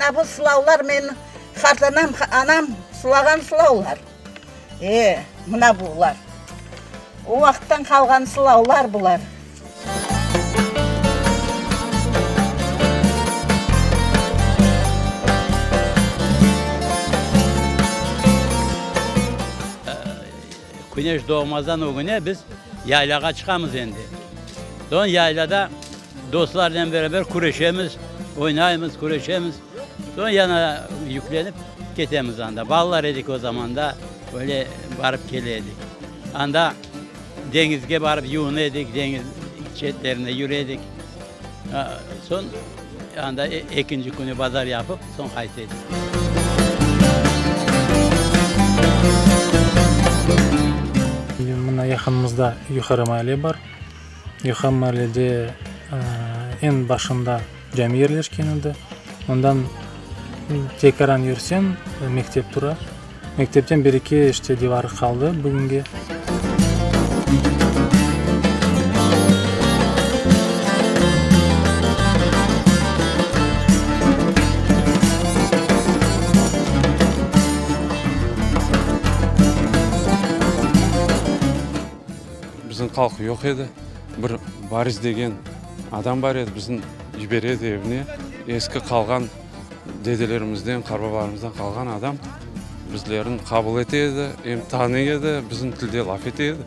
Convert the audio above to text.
мына бұл сылаулар мен хатанам, анам сылаған сылаулар. Мына бұлар. О уақыттан қалған сылаулар бұлар. Güneş doğmazdan o güne biz yaylağa çıkamız endi. Son yaylada dostlarla beraber kureşemiz, oynayımız, kureşemiz. Son yana yüklenip gitemiz anda. Ballar edik o zaman da böyle varıp geleydik. Anda denizge varıp yuğun edik, deniz çetlerine yürüyedik. Son anda ikinci günü pazar yapıp son kayıtıydık. Мына якынымызда Юхара мәле бар. Юхара мәледе ең башында жами ерлешкен еді. Ондан текаран ерсен мектеп тұра. Мектептен береке іште девары қалды бүгінге. Біздің қалқы жоқ еді. Бір Барис деген адам бар еді, біздің жібереді евіне. Ескі қалған деделерімізден, қарбабарымыздан қалған адам біздерін қабыл етеді, таны еді, біздің тілде лаф етеді.